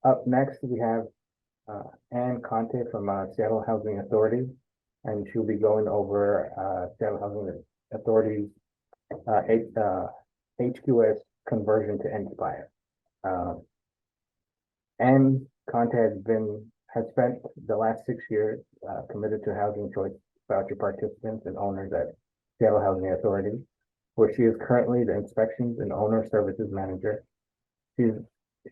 Up next, we have Conte from Seattle Housing Authority, and she'll be going over Seattle Housing Authority's HQS conversion to NSPIRE. And Conte has spent the last 6 years committed to housing choice voucher participants and owners at Seattle Housing Authority, where she is currently the Inspections and Owner Services Manager. She's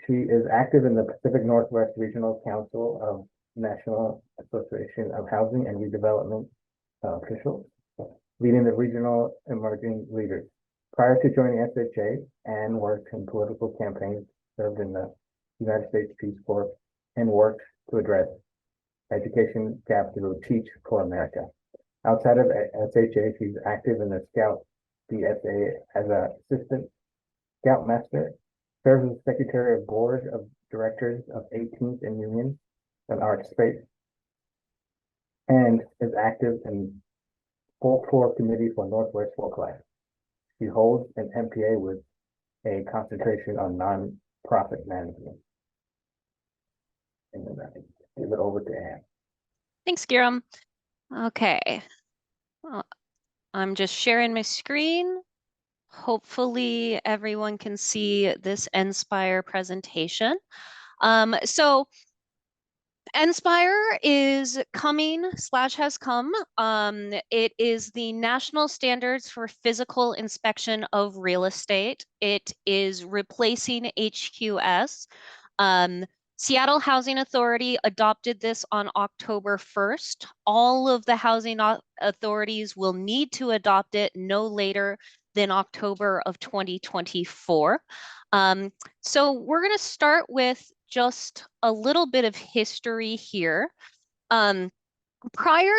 she is active in the Pacific Northwest Regional Council of National Association of Housing and Redevelopment officials, leading the regional emerging leaders. Prior to joining SHA, Anne worked in political campaigns, served in the United States Peace Corps, and worked to address education gap through Teach for America. Outside of SHA, she's active in the Scout DSA as an assistant Scoutmaster, serves as Secretary of Board of Directors of 18th and Union, an art space, and is active in Folk Floor Committee for Northwest Folk Life. She holds an MPA with a concentration on nonprofit management. And then I give it over to Anne. Thanks, Giram. Okay. I'm just sharing my screen. Hopefully everyone can see this NSPIRE presentation. So NSPIRE is coming/has come. It is the national standards for physical inspection of real estate. It is replacing HQS. Seattle Housing Authority adopted this on October 1st. All of the housing authorities will need to adopt it no later than October of 2024. So we're going to start with just a little bit of history here. Prior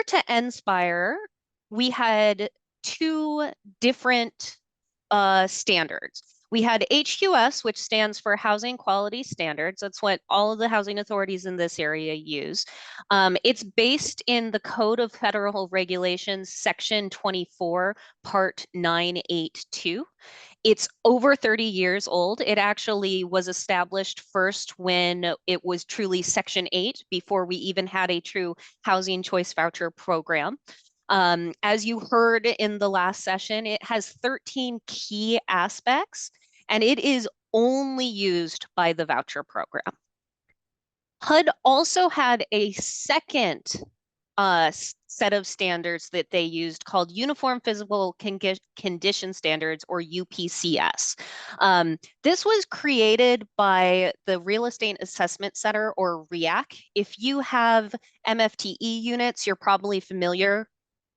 to NSPIRE, we had two different standards. We had HQS, which stands for Housing Quality Standards. That's what all of the housing authorities in this area use. It's based in the Code of Federal Regulations, Section 24, Part 982. It's over 30 years old. It actually was established first when it was truly Section 8, before we even had a true housing choice voucher program. As you heard in the last session, it has 13 key aspects, and it is only used by the voucher program. HUD also had a second set of standards that they used called Uniform Physical Condition Standards, or UPCS. This was created by the Real Estate Assessment Center, or REAC. If you have MFTE units, you're probably familiar.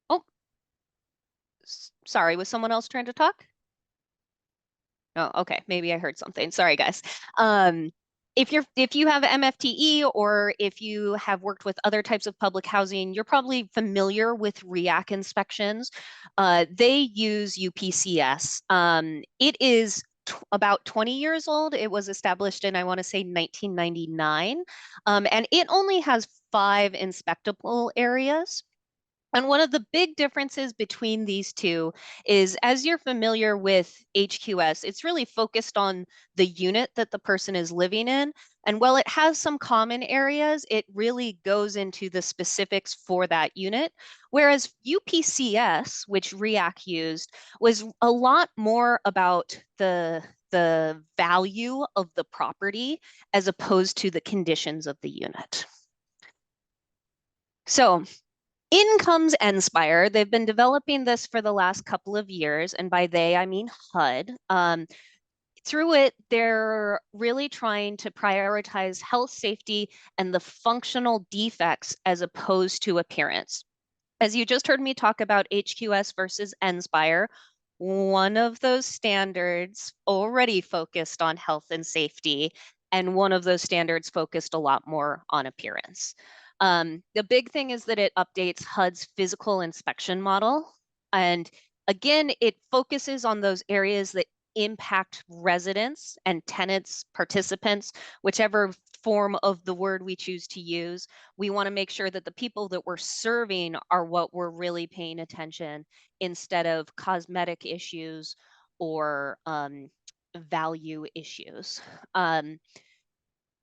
Oh, sorry, was someone else trying to talk? Oh, okay, maybe I heard something. Sorry, guys. If you have MFTE, or if you have worked with other types of public housing, you're probably familiar with REAC inspections. They use UPCS. It is about 20 years old. It was established in, I want to say, 1999, and it only has 5 inspectable areas. And one of the big differences between these two is, as you're familiar with HQS, it's really focused on the unit that the person is living in. And while it has some common areas, it really goes into the specifics for that unit. Whereas UPCS, which REAC used, was a lot more about the value of the property as opposed to the conditions of the unit. So in comes NSPIRE. They've been developing this for the last couple of years, and by they, I mean HUD. Through it, they're really trying to prioritize health, safety, and the functional defects as opposed to appearance. As you just heard me talk about HQS versus NSPIRE, one of those standards already focused on health and safety, and one of those standards focused a lot more on appearance. The big thing is that it updates HUD's physical inspection model. And again, it focuses on those areas that impact residents and tenants, participants, whichever form of the word we choose to use. We want to make sure that the people that we're serving are what we're really paying attention, instead of cosmetic issues or value issues.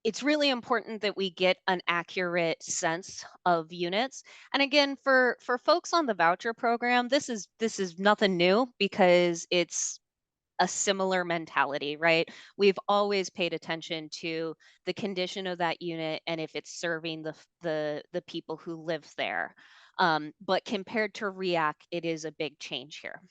it's really important that we get an accurate sense of units. And again, for folks on the voucher program, this is nothing new because it's a similar mentality, right? We've always paid attention to the condition of that unit and if it's serving the people who live there. But compared to REAC, it is a big change here.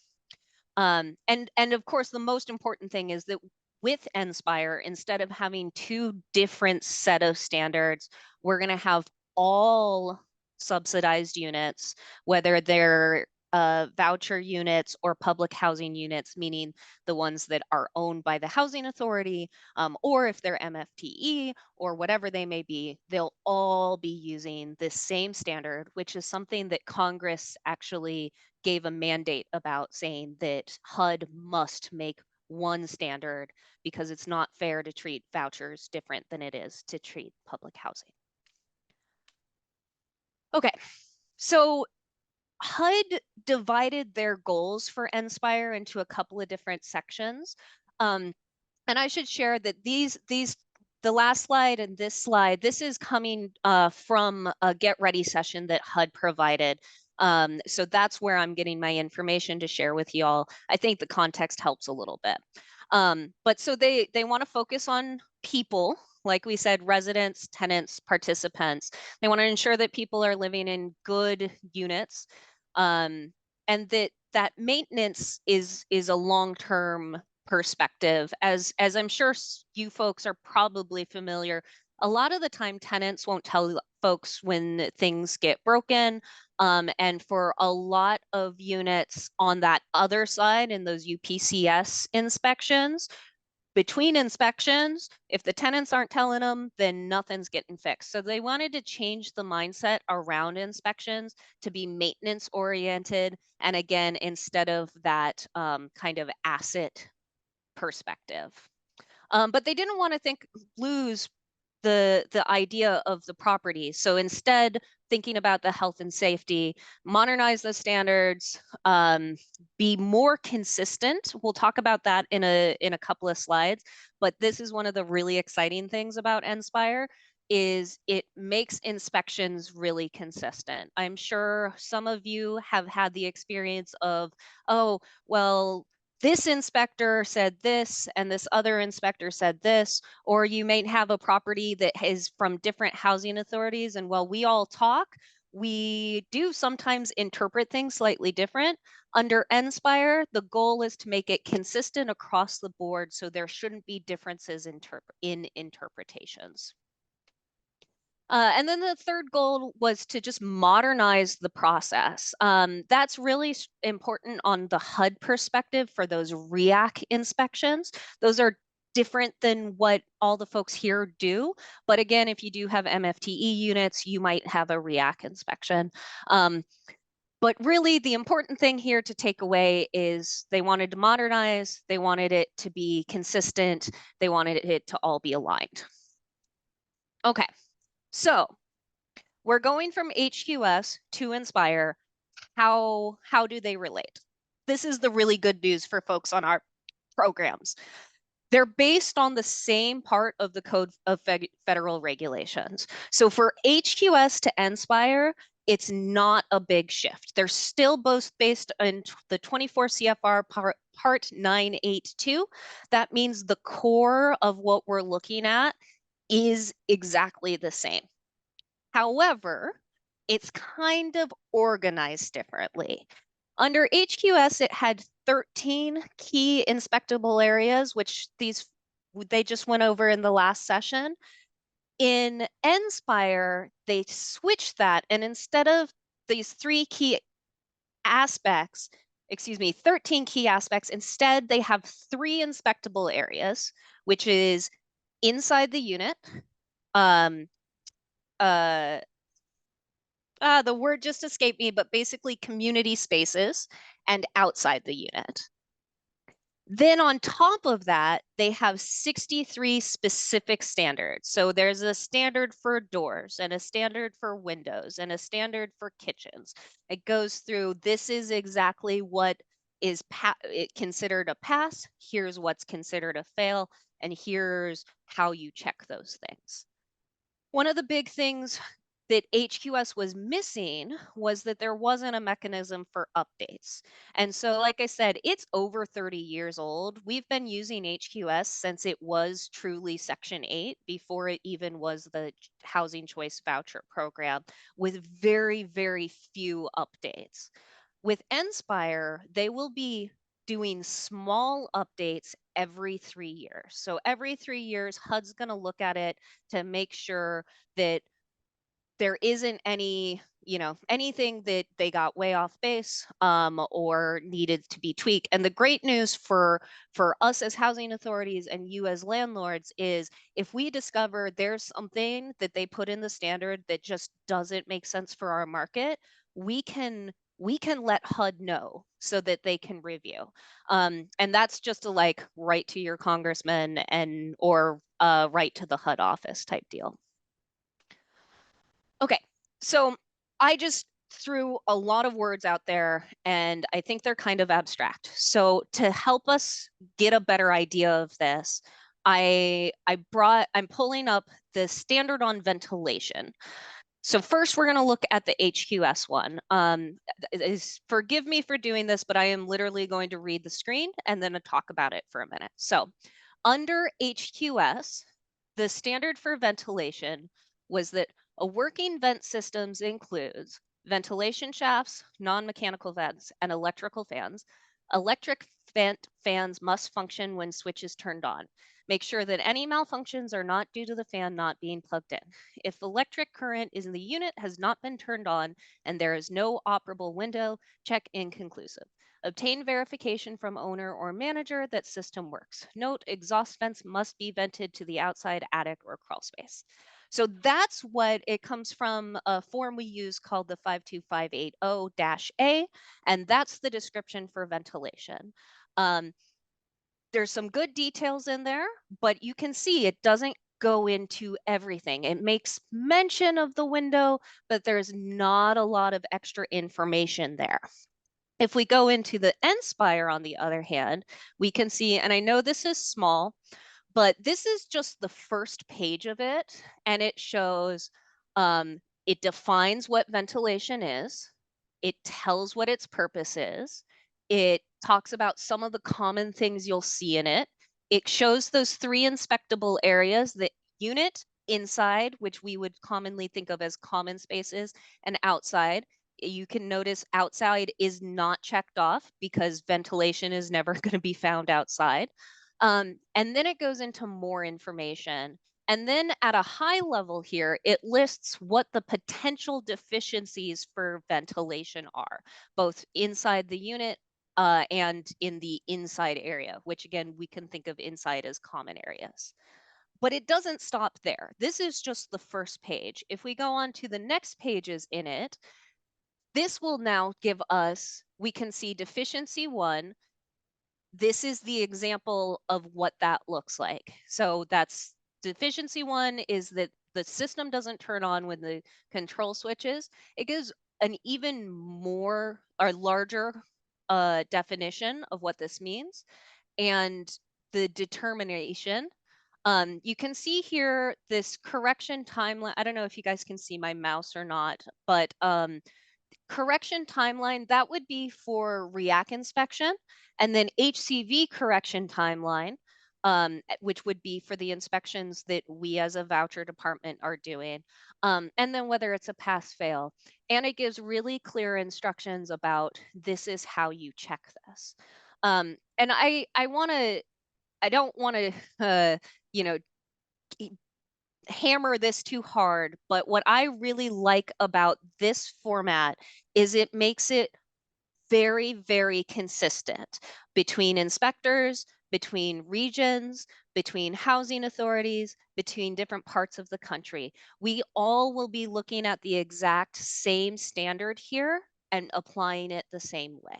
And of course, the most important thing is that with NSPIRE, instead of having two different set of standards, we're going to have all subsidized units, whether they're voucher units or public housing units, meaning the ones that are owned by the housing authority, or if they're MFTE or whatever they may be, they'll all be using the same standard, which is something that Congress actually gave a mandate about, saying that HUD must make one standard because it's not fair to treat vouchers different than it is to treat public housing. Okay, so HUD divided their goals for NSPIRE into a couple of different sections. And I should share that the last slide and this slide, this is coming from a Get Ready session that HUD provided. So that's where I'm getting my information to share with y'all. I think the context helps a little bit. But so they want to focus on people, like we said, residents, tenants, participants. They want to ensure that people are living in good units, and that maintenance is a long-term perspective. As I'm sure you folks are probably familiar, a lot of the time tenants won't tell folks when things get broken. And for a lot of units on that other side in those UPCS inspections, between inspections, if the tenants aren't telling them, then nothing's getting fixed. So they wanted to change the mindset around inspections to be maintenance oriented. And again, instead of that kind of asset perspective. But they didn't want to lose the idea of the property. So instead, thinking about the health and safety, modernize the standards, be more consistent. We'll talk about that in a couple of slides, but this is one of the really exciting things about NSPIRE is it makes inspections really consistent. I'm sure some of you have had the experience of, oh, well, this inspector said this and this other inspector said this, or you may have a property that is from different housing authorities. And while we all talk, we do sometimes interpret things slightly different. Under NSPIRE, the goal is to make it consistent across the board, so there shouldn't be differences in interpretations. And then the third goal was to just modernize the process. That's really important on the HUD perspective for those REAC inspections. Those are different than what all the folks here do. But again, if you do have MFTE units, you might have a REAC inspection. But really, the important thing here to take away is they wanted to modernize, they wanted it to be consistent, they wanted it to all be aligned. Okay. So we're going from HQS to NSPIRE. How do they relate? This is the really good news for folks on our programs. They're based on the same part of the Code of Federal Regulations. So for HQS to NSPIRE, it's not a big shift. They're still both based on the 24 CFR part 982. That means the core of what we're looking at is exactly the same. However, it's kind of organized differently. Under HQS, it had 13 key inspectable areas, which they just went over in the last session. In NSPIRE, they switched that, and instead of these 13 key aspects, instead they have 3 inspectable areas, which is inside the unit, the word just escaped me, but basically community spaces and outside the unit. Then on top of that, they have 63 specific standards. So there's a standard for doors and a standard for windows and a standard for kitchens. It goes through, this is exactly what is considered a pass. Here's what's considered a fail. and here's how you check those things. One of the big things that HQS was missing was that there wasn't a mechanism for updates. And so, like I said, it's over 30 years old. We've been using HQS since it was truly Section 8, before it even was the Housing Choice Voucher Program, with very, very few updates. With NSPIRE, they will be doing small updates every 3 years. So every 3 years, HUD's going to look at it to make sure that there isn't any, anything that they got way off base, or needed to be tweaked. And the great news for us as housing authorities and you as landlords is, if we discover there's something that they put in the standard that just doesn't make sense for our market, we can let HUD know so that they can review. And that's just a like write to your congressman and or write to the HUD office type deal. Okay, so I just threw a lot of words out there and I think they're kind of abstract. So to help us get a better idea of this, I'm pulling up the standard on ventilation. So first we're going to look at the HQS one. Forgive me for doing this, but I am literally going to read the screen and then talk about it for a minute. So under HQS, the standard for ventilation was that a working vent systems includes ventilation shafts, non-mechanical vents, and electrical fans. Electric vent fans must function when switch is turned on. Make sure that any malfunctions are not due to the fan not being plugged in. If electric current is in the unit has not been turned on and there is no operable window, check inconclusive. Obtain verification from owner or manager that system works. Note, exhaust vents must be vented to the outside attic or crawl space. So that's what it comes from, a form we use called the 52580-A, and that's the description for ventilation. There's some good details in there, but you can see it doesn't go into everything. It makes mention of the window, but there's not a lot of extra information there. If we go into the NSPIRE, on the other hand, we can see, and I know this is small, but this is just the first page of it, and it shows, it defines what ventilation is, it tells what its purpose is, it talks about some of the common things you'll see in it, it shows those 3 inspectable areas: the unit, inside, which we would commonly think of as common spaces, and outside. You can notice outside is not checked off because ventilation is never going to be found outside. And then it goes into more information. And then at a high level here, it lists what the potential deficiencies for ventilation are, both inside the unit and in the inside area, which again, we can think of inside as common areas. But it doesn't stop there. This is just the first page. If we go on to the next pages in it, this will now give us, we can see deficiency 1. This is the example of what that looks like. So that's deficiency 1 is that the system doesn't turn on when the control switches. It gives an even more or larger definition of what this means and the determination. You can see here this correction timeline. I don't know if you guys can see my mouse or not, but correction timeline, that would be for REAC inspection, and then HCV correction timeline, which would be for the inspections that we as a voucher department are doing, and then whether it's a pass fail. And it gives really clear instructions about this is how you check this. And I don't want to, you know, hammer this too hard, but what I really like about this format is it makes it very, very consistent between inspectors, between regions, between housing authorities, between different parts of the country. We all will be looking at the exact same standard here and applying it the same way.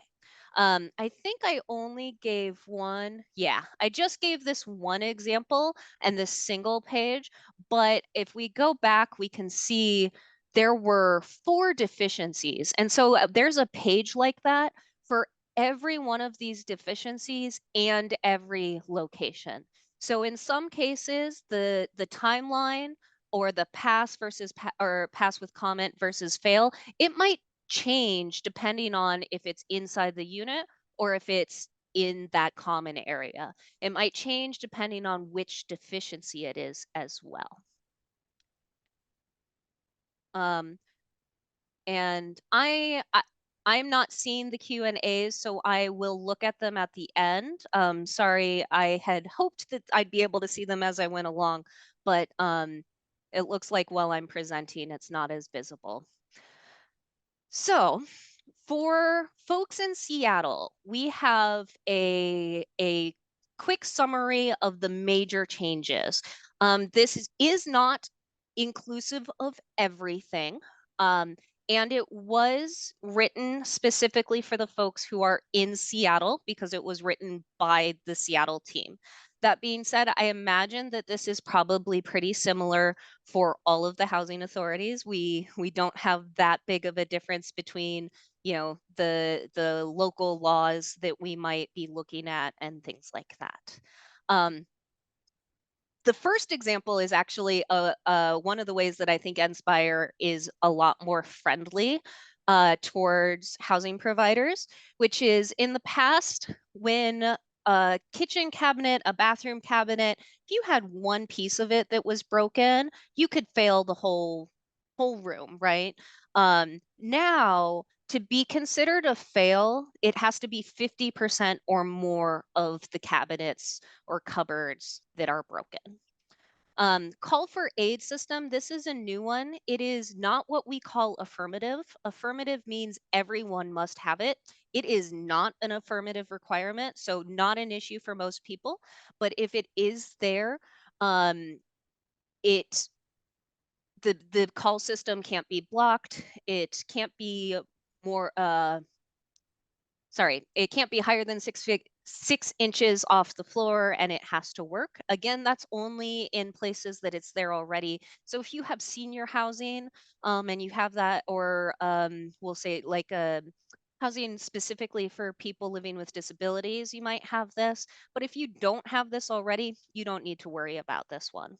I think I only gave one. Yeah, I just gave this one example and this single page. But if we go back, we can see there were 4 deficiencies. And so there's a page like that for every one of these deficiencies and every location. So in some cases, the timeline or the pass versus or pass with comment versus fail, it might change depending on if it's inside the unit or if it's in that common area. It might change depending on which deficiency it is as well. Um, and I'm not seeing the Q&As, so I will look at them at the end. Sorry, I had hoped that I'd be able to see them as I went along, but it looks like while I'm presenting, it's not as visible. So for folks in Seattle, we have a quick summary of the major changes. This is not inclusive of everything. Um, and it was written specifically for the folks who are in Seattle because it was written by the Seattle team. That being said, I imagine that this is probably pretty similar for all of the housing authorities. We don't have that big of a difference between, you know, the local laws that we might be looking at and things like that. The first example is actually one of the ways that I think NSPIRE is a lot more friendly towards housing providers, which is in the past when a kitchen cabinet, a bathroom cabinet, if you had one piece of it that was broken, you could fail the whole room, right? Now, to be considered a fail, it has to be 50% or more of the cabinets or cupboards that are broken. Call for aid system. This is a new one. It is not what we call affirmative. Affirmative means everyone must have it. It is not an affirmative requirement, so not an issue for most people. But if it is there, it the call system can't be blocked. It can't be more sorry, it can't be higher than 6 inches off the floor, and it has to work. Again, that's only in places that it's there already. So if you have senior housing, and you have that, or we'll say like a housing specifically for people living with disabilities, you might have this. But if you don't have this already, you don't need to worry about this one.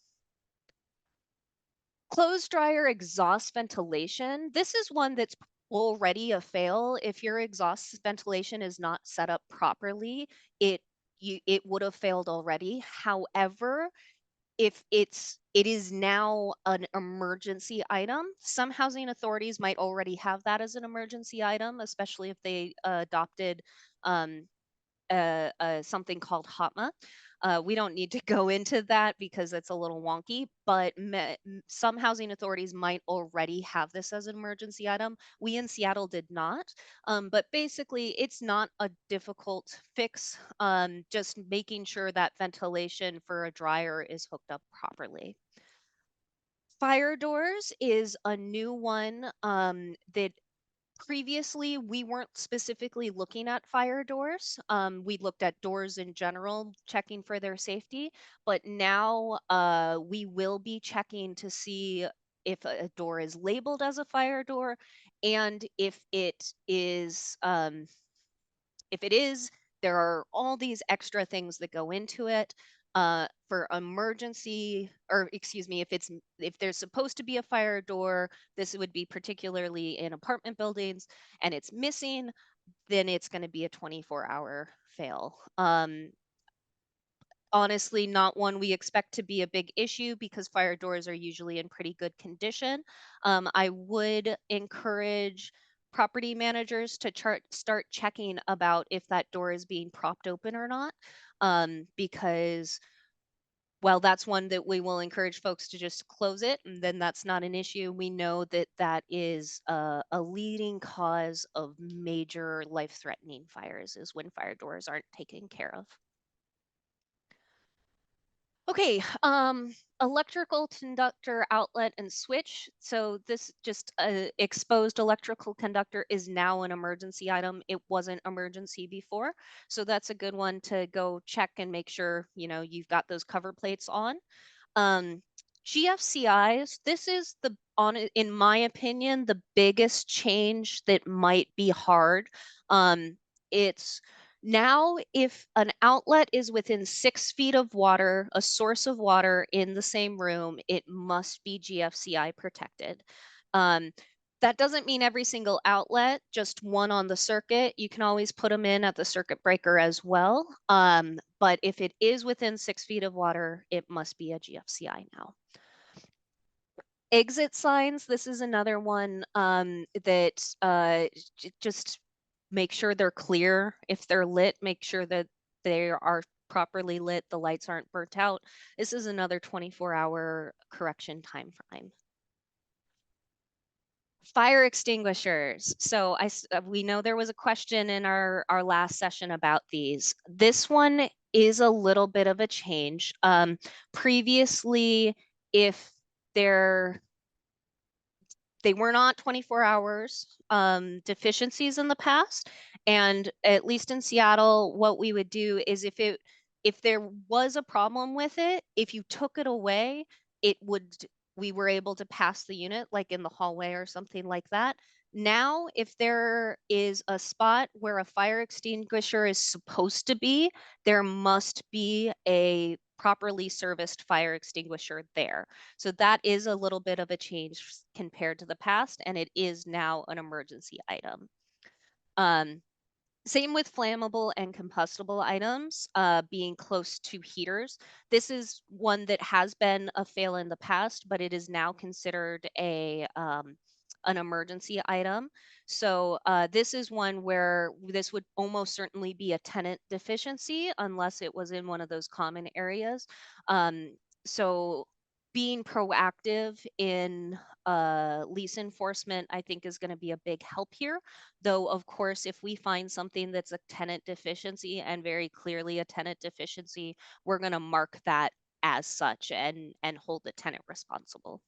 Clothes dryer exhaust ventilation. This is one that's already a fail. If your exhaust ventilation is not set up properly, it would have failed already. However, if it is now an emergency item, some housing authorities might already have that as an emergency item, especially if they adopted um, something called HOTMA. We don't need to go into that because it's a little wonky, but some housing authorities might already have this as an emergency item. We in Seattle did not, but basically it's not a difficult fix, just making sure that ventilation for a dryer is hooked up properly. Fire doors is a new one that previously we weren't specifically looking at fire doors. We looked at doors in general, checking for their safety, but now we will be checking to see if a door is labeled as a fire door, and if it is, there are all these extra things that go into it. For emergency, or excuse me, if there's supposed to be a fire door, this would be particularly in apartment buildings, and it's missing, then it's going to be a 24-hour fail. Honestly, not one we expect to be a big issue because fire doors are usually in pretty good condition. I would encourage property managers to start checking about if that door is being propped open or not, because while that's one that we will encourage folks to just close it, and then that's not an issue. We know that that is a leading cause of major life-threatening fires is when fire doors aren't taken care of. Okay, electrical conductor outlet and switch. So this just exposed electrical conductor is now an emergency item. It wasn't emergency before. So that's a good one to go check and make sure, you know, you've got those cover plates on. Um, GFCIs, this is in my opinion, the biggest change that might be hard. It's Now, if an outlet is within 6 feet of water, a source of water in the same room, it must be GFCI protected. Um, that doesn't mean every single outlet, just one on the circuit. You can always put them in at the circuit breaker as well. But if it is within 6 feet of water, it must be a GFCI now. Exit signs, this is another one that just make sure they're clear. If they're lit, make sure that they are properly lit, the lights aren't burnt out. This is another 24-hour correction time frame. Fire extinguishers. So we know there was a question in our last session about these. This one is a little bit of a change. Previously, if they were not 24 hours deficiencies in the past. And at least in Seattle, what we would do is if there was a problem with it, if you took it away, we were able to pass the unit like in the hallway or something like that. Now, if there is a spot where a fire extinguisher is supposed to be, there must be a properly serviced fire extinguisher there. So that is a little bit of a change compared to the past, and it is now an emergency item. Same with flammable and combustible items being close to heaters. This is one that has been a fail in the past, but it is now considered an emergency item. So this is one where this would almost certainly be a tenant deficiency unless it was in one of those common areas. So being proactive in lease enforcement, I think, is going to be a big help here. Though, of course, if we find something that's a tenant deficiency and very clearly a tenant deficiency, we're going to mark that as such and hold the tenant responsible.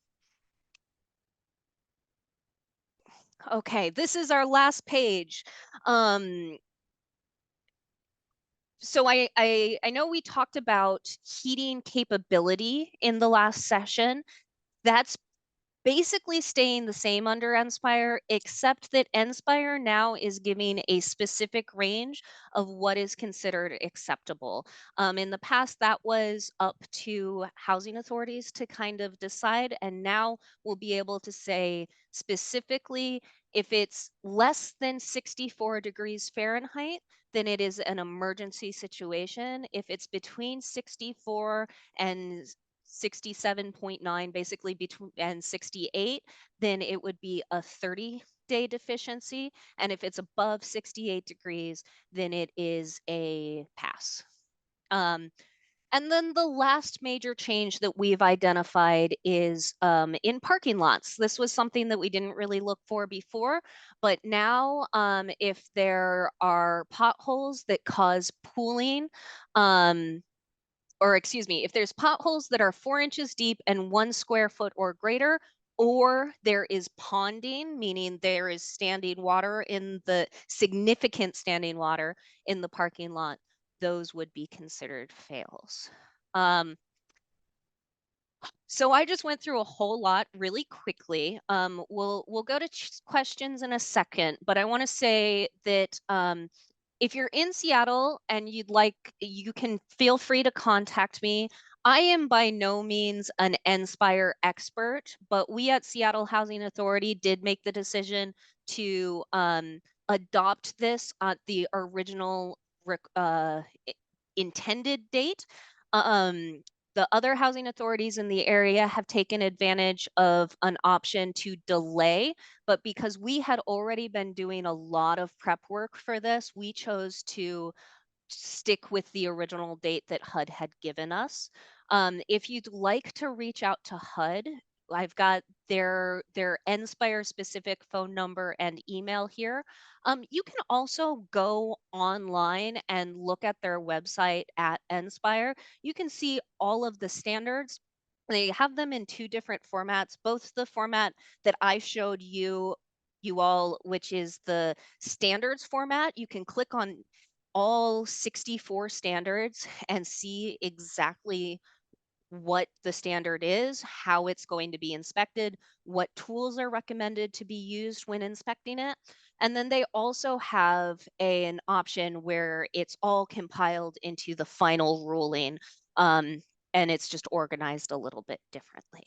Okay, this is our last page. So I know we talked about heating capability in the last session. That's basically staying the same under NSPIRE, except that NSPIRE now is giving a specific range of what is considered acceptable. In the past, that was up to housing authorities to kind of decide, and now we'll be able to say specifically if it's less than 64 degrees Fahrenheit, then it is an emergency situation. If it's between 64 and 67.9, basically between and 68, then it would be a 30-day deficiency. And if it's above 68 degrees, then it is a pass. And then the last major change that we've identified is in parking lots. This was something that we didn't really look for before, but now if there are potholes that cause pooling, or excuse me, if there's potholes that are 4 inches deep and 1 square foot or greater, or there is ponding, meaning there is standing water in the significant standing water in the parking lot, those would be considered fails. So I just went through a whole lot really quickly. We'll go to questions in a second, but I want to say that if you're in Seattle and you can feel free to contact me. I am by no means an NSPIRE expert, but we at Seattle Housing Authority did make the decision to adopt this at the original intended date. The other housing authorities in the area have taken advantage of an option to delay, but because we had already been doing a lot of prep work for this, we chose to stick with the original date that HUD had given us. If you'd like to reach out to HUD, I've got their NSPIRE specific phone number and email here. You can also go online and look at their website at NSPIRE. You can see all of the standards. They have them in 2 different formats, both the format that I showed you all, which is the standards format. You can click on all 64 standards and see exactly what the standard is, how it's going to be inspected, what tools are recommended to be used when inspecting it. And then they also have an option where it's all compiled into the final ruling, and it's just organized a little bit differently.